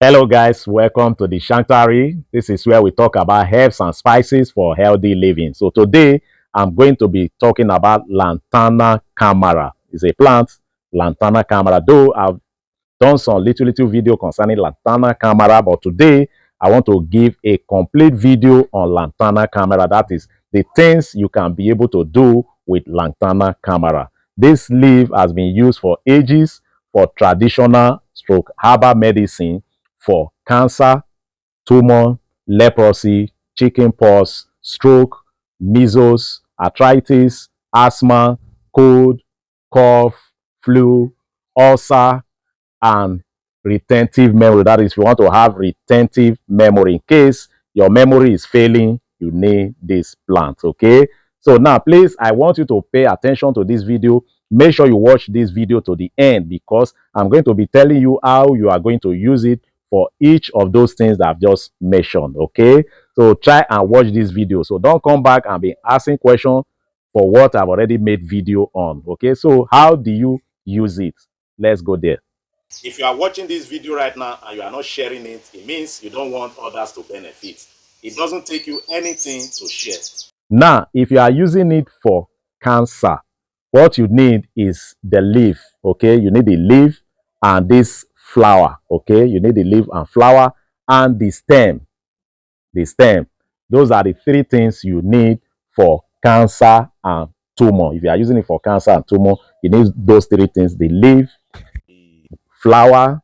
Hello guys, welcome to the Shantari. This is where we talk about herbs and spices for healthy living. So today I'm going to be talking about Lantana Camera. It's a plant, Lantana Camera. Though I've done some little video concerning Lantana Camera, but today I want to give a complete video on Lantana Camera. That is the things you can be able to do with Lantana Camera. This leaf has been used for ages for traditional stroke herbal medicine for cancer, tumor, leprosy, chickenpox, stroke, measles, arthritis, asthma, cold, cough, flu, ulcer, and retentive memory. That is, if you want to have retentive memory, in case your memory is failing, you need this plant. Okay. So now, please, I want you to pay attention to this video. Make sure you watch this video to the end because I'm going to be telling you how you are going to use it for each of those things that I've just mentioned. Okay. So try and watch this video. So don't come back and be asking questions for what I've already made video on. Okay. So how do you use it? Let's go there. If you are watching this video right now and you are not sharing it, it means you don't want others to benefit. It doesn't take you anything to share. Now, if you are using it for cancer, what you need is the leaf, okay? You need the leaf and this flower, okay? You need the leaf and flower and the stem. The stem. Those are the three things you need for cancer and tumor. If you are using it for cancer and tumor, you need those three things: the leaf, flower,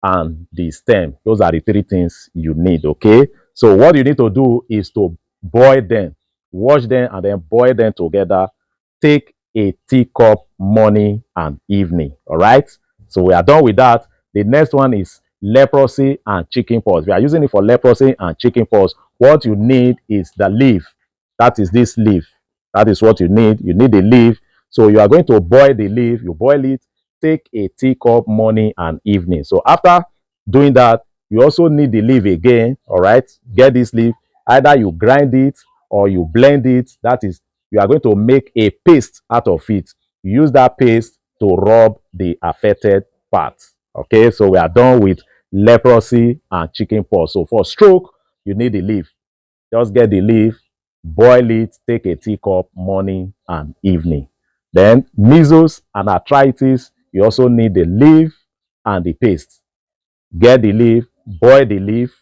and the stem. Those are the three things you need. Okay, so what you need to do is to boil them, wash them, and then boil them together. Take a teacup morning and evening. All right, so we are done with that. The next one is leprosy and chickenpox. If you are using it for leprosy and chickenpox, what you need is the leaf. That is this leaf. That is what you need. You need the leaf. So you are going to boil the leaf. You boil it. Take a teacup morning and evening. So after doing that, you also need the leaf again. All right, get this leaf. Either you grind it or you blend it. That is, you are going to make a paste out of it. You use that paste to rub the affected parts. Okay, so we are done with leprosy and chickenpox. So for stroke, you need the leaf. Just get the leaf, boil it, take a teacup morning and evening. Then measles and arthritis, you also need the leaf and the paste. Get the leaf, boil the leaf,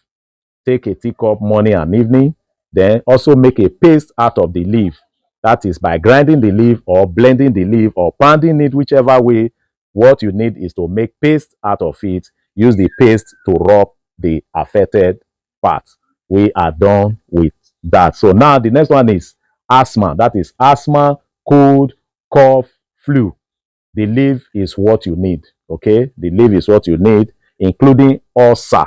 take a teacup morning and evening. Then also make a paste out of the leaf. That is by grinding the leaf or blending the leaf or pounding it, whichever way. What you need is to make paste out of it. Use the paste to rub the affected parts. We are done with that. So now the next one is asthma. That is asthma, cold, cough, flu. The leaf is what you need. Okay, the leaf is what you need, including ulcer.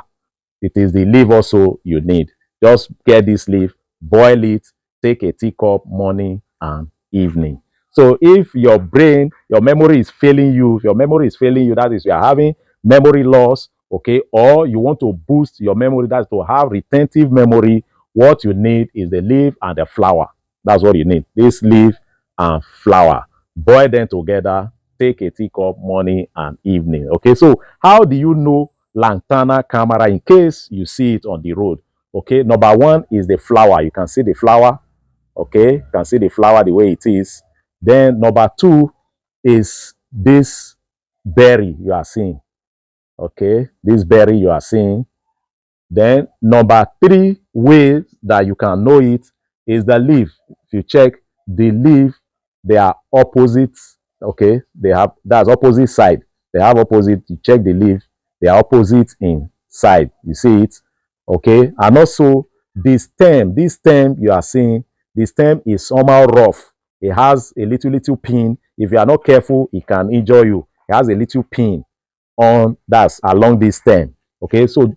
It is the leaf also you need. Just get this leaf, boil it, take a teacup morning and evening. So if your brain, your memory is failing you, if your memory is failing you, that is, you are having memory loss, okay, or you want to boost your memory, that's to have retentive memory, what you need is the leaf and the flower. That's what you need. This leaf and flower. Boil them together, take a teacup morning and evening. Okay, so how do you know Lantana Camera in case you see it on the road? Okay, number one is the flower. You can see the flower. Okay, you can see the flower the way it is. Then number two is this berry you are seeing. Okay, this berry you are seeing. Then number three way that you can know it is the leaf. If you check the leaf, they are opposites. Okay, they have, that's opposite side. They have opposite. You check the leaf, they are opposite in side. You see it. Okay, and also the stem. This stem you are seeing, the stem is somehow rough. It has a little pin. If you are not careful, it can injure you. It has a little pin on that's along this stem. Okay, so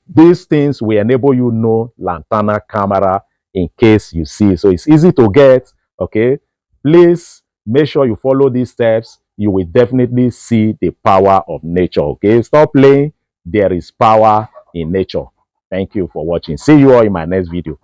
these things will enable you know Lantana Camera in case you see. So it's easy to get. Okay, please make sure you follow these steps. You will definitely see the power of nature. Okay, stop playing. There is power in nature. Thank you for watching. See you all in my next video.